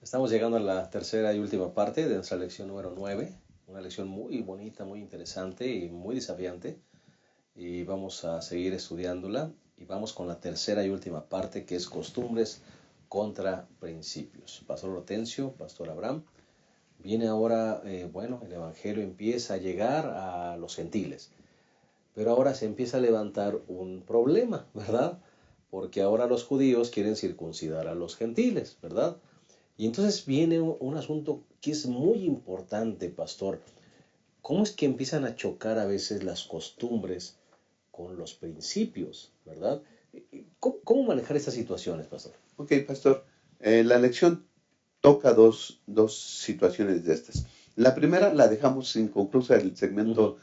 Estamos llegando a la tercera y última parte de nuestra lección número 9. Una lección muy bonita, muy interesante y muy desafiante. Y vamos a seguir estudiándola. Y vamos con la tercera y última parte, que es costumbres contra principios. Pastor Hortensio, Pastor Abraham. Viene ahora, el Evangelio empieza a llegar a los gentiles. Pero ahora se empieza a levantar un problema, ¿verdad? Porque ahora los judíos quieren circuncidar a los gentiles, ¿verdad? Y entonces viene un asunto que es muy importante, pastor. ¿Cómo es que empiezan a chocar a veces las costumbres con los principios, verdad? ¿Cómo manejar estas situaciones, pastor? Ok, pastor. La lección toca dos situaciones de estas. La primera la dejamos inconclusa del segmento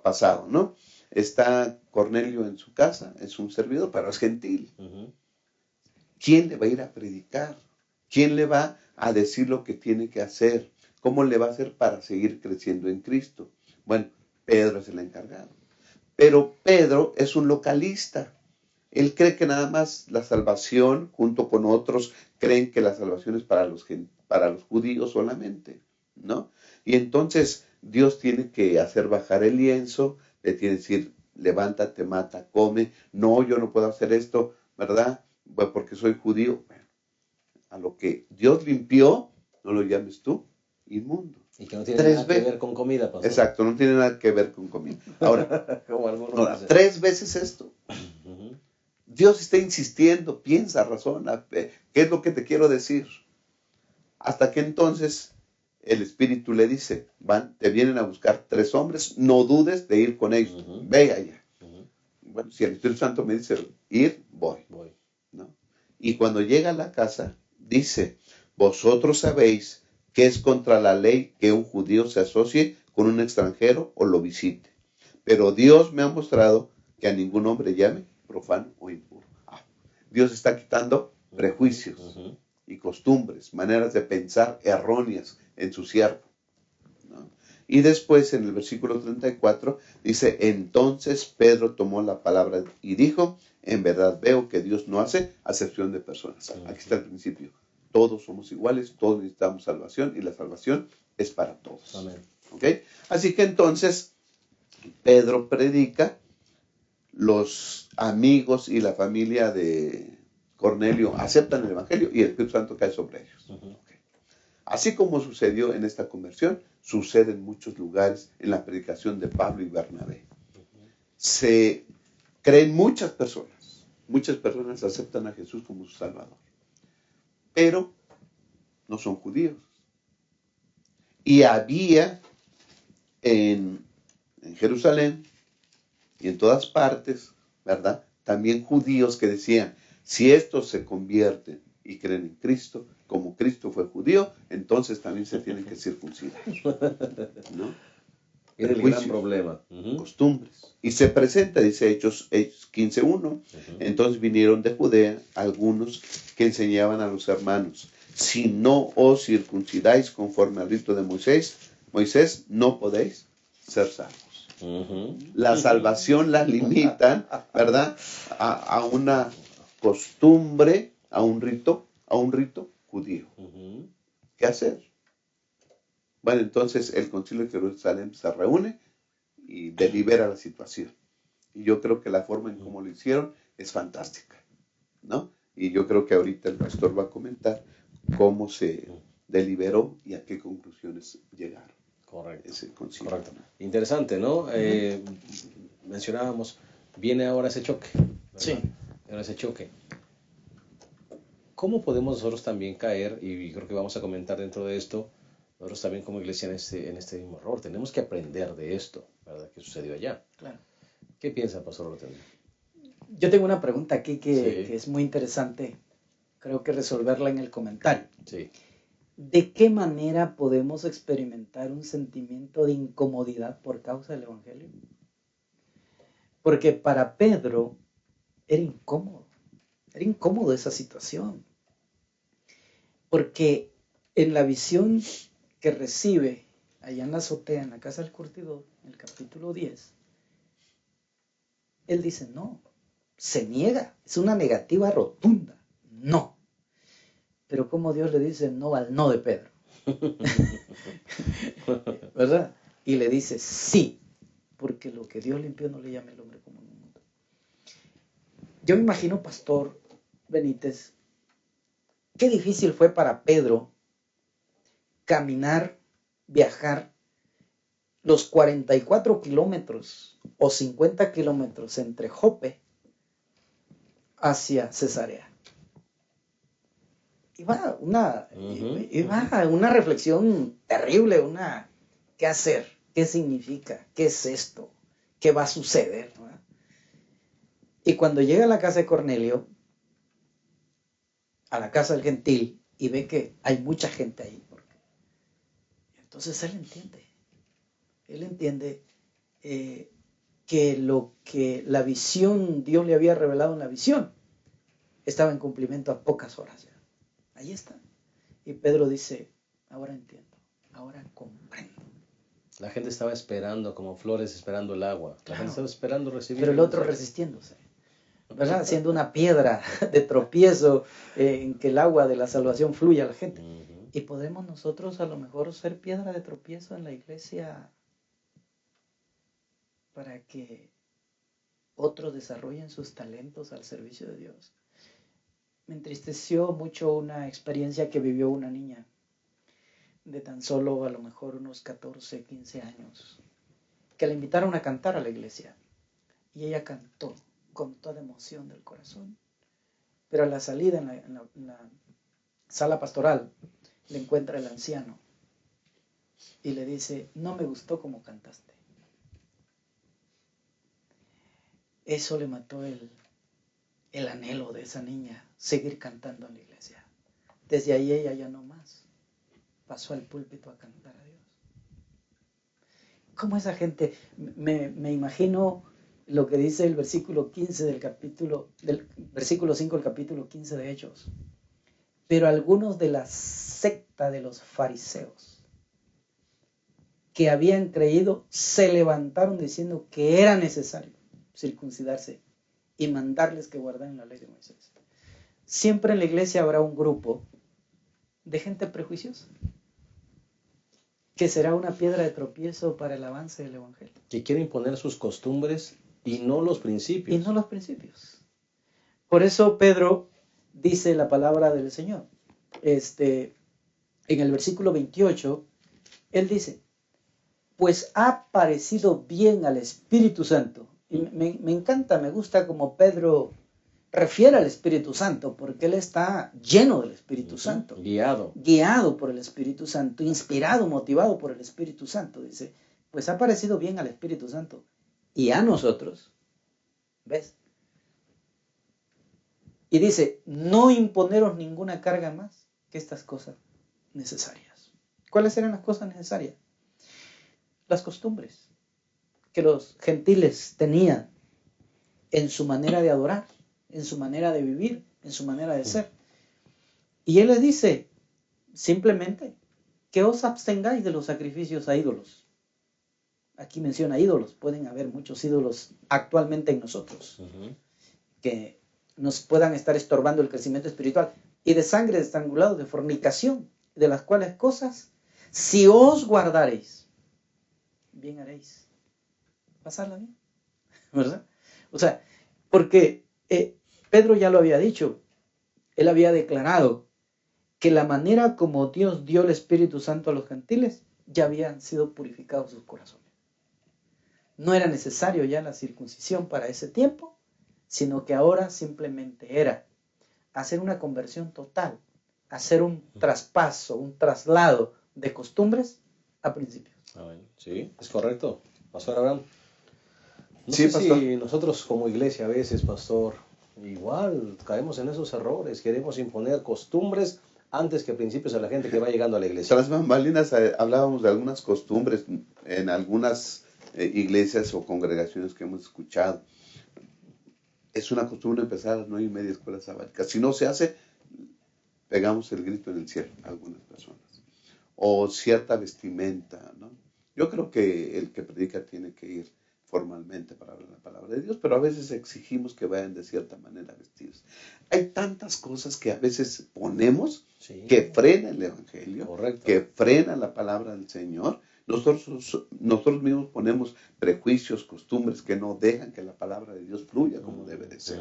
pasado, ¿no? está Cornelio en su casa, es un servidor, pero es gentil. Ujú. ¿Quién le va a ir a predicar? ¿Quién le va a decir lo que tiene que hacer? ¿Cómo le va a hacer para seguir creciendo en Cristo? Bueno, Pedro es el encargado. Pero Pedro es un localista. Él cree que nada más la salvación, junto con otros, creen que la salvación es para los judíos solamente, ¿no? Y entonces Dios tiene que hacer bajar el lienzo, le tiene que decir, levántate, mata, come. No, yo no puedo hacer esto, ¿verdad? Pues porque soy judío. Bueno, a lo que Dios limpió, no lo llames tú inmundo. Y que no tiene nada que veces. ver con comida, pastor. Exacto, no tiene nada que ver con comida. Ahora, Como algunos dicen. 3 veces esto. Ujú. Dios está insistiendo, piensa, razona, ¿qué es lo que te quiero decir? Hasta que entonces el Espíritu le dice, te vienen a buscar 3 hombres, no dudes de ir con ellos, Ujú. ve allá. Ujú. Bueno, si el Espíritu Santo me dice ir, voy, Voy. ¿no? Y cuando llega a la casa, dice, vosotros sabéis que es contra la ley que un judío se asocie con un extranjero o lo visite. Pero Dios me ha mostrado que a ningún hombre llame profano o impuro. Dios está quitando prejuicios Ujú. y costumbres, maneras de pensar erróneas en su siervo, ¿no? Y después en el versículo 34 dice, entonces Pedro tomó la palabra y dijo, en verdad veo que Dios no hace acepción de personas. Aquí está el principio. Todos somos iguales, todos necesitamos salvación y la salvación es para todos. Amén. ¿Ok? Así que entonces Pedro predica, los amigos y la familia de Cornelio aceptan el Evangelio y el Espíritu Santo cae sobre ellos. Ujú. Okay. Así como sucedió en esta conversión, sucede en muchos lugares en la predicación de Pablo y Bernabé. Se creen muchas personas aceptan a Jesús como su Salvador, pero no son judíos. Y había en Jerusalén y en todas partes, ¿verdad? También judíos que decían, si estos se convierten y creen en Cristo, como Cristo fue judío, entonces también se tienen que circuncidar, ¿no? Era el gran problema. Ujú. Costumbres. Y se presenta, dice Hechos 15:1, entonces vinieron de Judea algunos que enseñaban a los hermanos, si no os circuncidáis conforme al rito de Moisés, no podéis ser salvos. Ujú. La salvación la limitan, ¿verdad? A una costumbre, a un rito judío. Ujú. ¿Qué hacer? Bueno, entonces el Concilio de Jerusalén se reúne y delibera la situación. Y yo creo que la forma en cómo lo hicieron es fantástica, ¿no? Y yo creo que ahorita el pastor va a comentar cómo se deliberó y a qué conclusiones llegaron. Correcto. Ese concilio. Correcto. Interesante, ¿no? Mencionábamos, viene ahora ese choque, ¿verdad? Sí. Ahora ese choque. ¿Cómo podemos nosotros también caer, y creo que vamos a comentar dentro de esto, nosotros también como iglesia en este mismo error? Tenemos que aprender de esto, ¿verdad? Que sucedió allá. Claro. ¿Qué piensa, Pastor Ortega? Yo tengo una pregunta aquí que Sí. es muy interesante. Creo que resolverla en el comentario. Sí. ¿De qué manera podemos experimentar un sentimiento de incomodidad por causa del Evangelio? Porque para Pedro era incómodo esa situación. Porque en la visión que recibe allá en la azotea, en la casa del curtidor, en el capítulo 10, él dice no, se niega, es una negativa rotunda, no. Pero como Dios le dice no al no de Pedro, ¿verdad? Y le dice sí, porque lo que Dios limpió no le llame el hombre como inmundo. Yo me imagino, Pastor Benítez, qué difícil fue para Pedro caminar, viajar los 44 kilómetros o 50 kilómetros entre Jope hacia Cesarea. Iba una reflexión terrible, ¿qué hacer? ¿Qué significa? ¿Qué es esto? ¿Qué va a suceder? ¿Verdad? Y cuando llega a la casa de Cornelio, a la casa del gentil, y ve que hay mucha gente ahí, entonces él entiende que lo que la visión, Dios le había revelado en la visión, estaba en cumplimiento a pocas horas ya. Ahí está. Y Pedro dice, ahora entiendo, ahora comprendo. La gente estaba esperando como flores esperando el agua. La Claro. gente estaba esperando recibir. Pero el otro resistiéndose, ¿verdad? Siendo una piedra de tropiezo en que el agua de la salvación fluye a la gente. Ujú. Y podemos nosotros a lo mejor ser piedra de tropiezo en la iglesia para que otros desarrollen sus talentos al servicio de Dios. Me entristeció mucho una experiencia que vivió una niña de tan solo a lo mejor unos 14, 15 años, que la invitaron a cantar a la iglesia. Y ella cantó con toda emoción del corazón. Pero a la salida en la sala pastoral le encuentra el anciano y le dice, no me gustó como cantaste. Eso le mató el anhelo de esa niña, seguir cantando en la iglesia. Desde ahí ella ya no más pasó al púlpito a cantar a Dios. ¿Cómo esa gente? Me imagino lo que dice el versículo 15 del versículo 5 del capítulo 15 de Hechos. Pero algunos de la secta de los fariseos que habían creído se levantaron diciendo que era necesario circuncidarse y mandarles que guardaran la ley de Moisés. Siempre en la iglesia habrá un grupo de gente prejuiciosa que será una piedra de tropiezo para el avance del evangelio. Que quiere imponer sus costumbres y no los principios. Y no los principios. Por eso Pedro dice la palabra del Señor. En el versículo 28, él dice, pues ha parecido bien al Espíritu Santo. Y me encanta, me gusta como Pedro refiere al Espíritu Santo, porque él está lleno del Espíritu Santo. Guiado por el Espíritu Santo, inspirado, motivado por el Espíritu Santo. Dice, pues ha parecido bien al Espíritu Santo. Y a nosotros, ¿ves? Y dice, no imponeros ninguna carga más que estas cosas necesarias. ¿Cuáles eran las cosas necesarias? Las costumbres que los gentiles tenían en su manera de adorar, en su manera de vivir, en su manera de ser. Y él les dice, simplemente, que os abstengáis de los sacrificios a ídolos. Aquí menciona ídolos, pueden haber muchos ídolos actualmente en nosotros, que nos puedan estar estorbando el crecimiento espiritual, y de sangre de estrangulado, de fornicación, de las cuales cosas, si os guardareis, bien haréis. Pasarla bien, ¿verdad? O sea, porque Pedro ya lo había dicho, él había declarado que la manera como Dios dio el Espíritu Santo a los gentiles, ya habían sido purificados sus corazones. No era necesario ya la circuncisión para ese tiempo, sino que ahora simplemente era hacer una conversión total, hacer un traspaso, un traslado de costumbres a principios. Sí, es correcto. Pastor Abraham. No Sí, sé pastor. si nosotros como iglesia a veces, pastor, igual caemos en esos errores. Queremos imponer costumbres antes que principios a la gente que va llegando a la iglesia. Tras bambalinas hablábamos de algunas costumbres en algunas iglesias o congregaciones que hemos escuchado. Es una costumbre empezar a las 9:30 escuela sabática. Si no se hace, pegamos el grito en el cielo a algunas personas. O cierta vestimenta, ¿no? Yo creo que el que predica tiene que ir formalmente para hablar la palabra de Dios, pero a veces exigimos que vayan de cierta manera vestidos. Hay tantas cosas que a veces ponemos que frenan el evangelio, que frenan la palabra del Señor. Nosotros mismos ponemos prejuicios, costumbres que no dejan que la palabra de Dios fluya como debe de ser.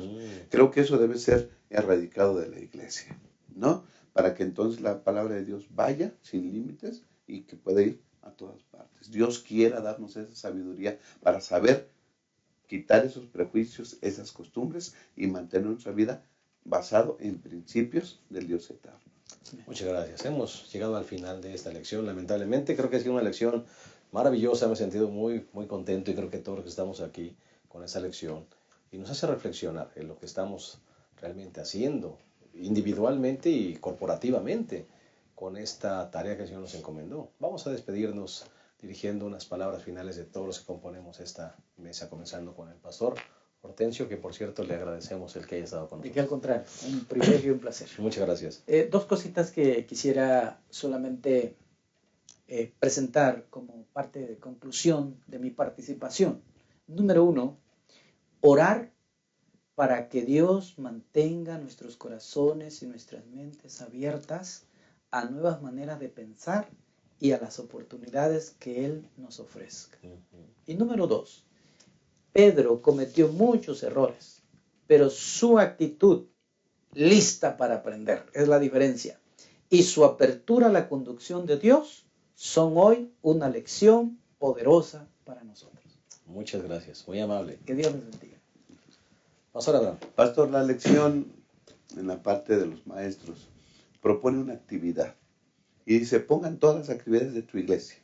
Creo que eso debe ser erradicado de la iglesia, ¿no? Para que entonces la palabra de Dios vaya sin límites y que pueda ir a todas partes. Dios quiera darnos esa sabiduría para saber quitar esos prejuicios, esas costumbres y mantener nuestra vida basado en principios del Dios eterno. Muchas gracias. Hemos llegado al final de esta lección. Lamentablemente creo que ha sido una lección maravillosa. Me he sentido muy, muy contento y creo que todos los que estamos aquí con esta lección y nos hace reflexionar en lo que estamos realmente haciendo individualmente y corporativamente con esta tarea que el Señor nos encomendó. Vamos a despedirnos dirigiendo unas palabras finales de todos los que componemos esta mesa, comenzando con el pastor Hortensio, que por cierto le agradecemos el que haya estado con Y nosotros. que al contrario, un privilegio y un placer. Muchas gracias. Dos cositas que quisiera solamente presentar como parte de conclusión de mi participación. Número 1, orar para que Dios mantenga nuestros corazones y nuestras mentes abiertas a nuevas maneras de pensar y a las oportunidades que Él nos ofrezca. Y número 2, Pedro cometió muchos errores, pero su actitud lista para aprender es la diferencia. Y su apertura a la conducción de Dios son hoy una lección poderosa para nosotros. Muchas gracias, muy amable. Que Dios les bendiga. Pastor Abraham. Pastor, la lección en la parte de los maestros propone una actividad y dice, pongan todas las actividades de tu iglesia,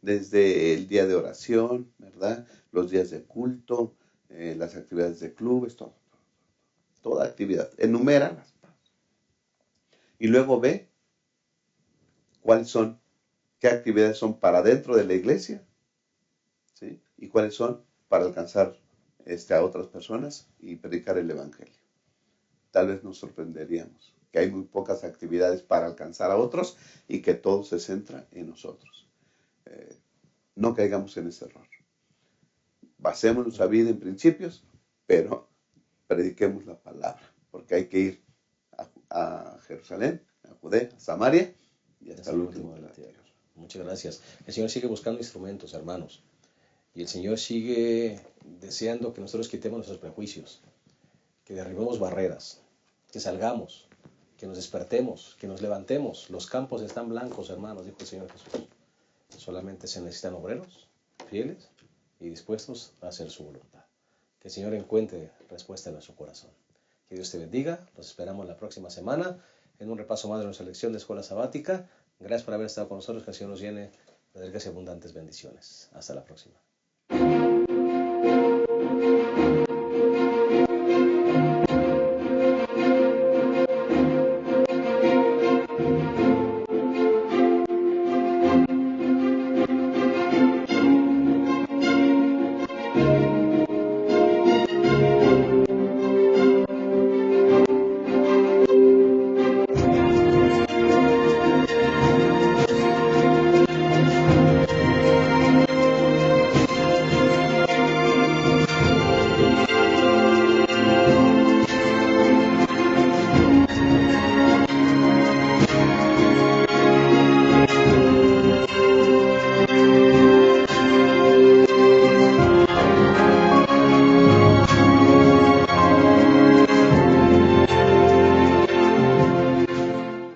desde el día de oración, ¿verdad? Los días de culto, las actividades de clubes, toda actividad, enuméralas. Y luego ve cuáles son, qué actividades son para dentro de la iglesia, ¿sí? Y cuáles son para alcanzar a otras personas y predicar el evangelio. Tal vez nos sorprenderíamos que hay muy pocas actividades para alcanzar a otros y que todo se centra en nosotros. No caigamos en ese error. Basemos nuestra vida en principios, pero prediquemos la palabra, porque hay que ir a Jerusalén, a Judea, a Samaria y hasta el último de la tierra. Muchas gracias. El Señor sigue buscando instrumentos, hermanos. Y el Señor sigue deseando que nosotros quitemos nuestros prejuicios, que derribemos barreras, que salgamos, que nos despertemos, que nos levantemos. Los campos están blancos, hermanos, dijo el Señor Jesús. Solamente se necesitan obreros, fieles y dispuestos a hacer su voluntad. Que el Señor encuentre respuesta en nuestro corazón. Que Dios te bendiga. Los esperamos la próxima semana en un repaso más de nuestra lección de Escuela Sabática. Gracias por haber estado con nosotros. Que el Señor nos llene de ricas y abundantes bendiciones. Hasta la próxima.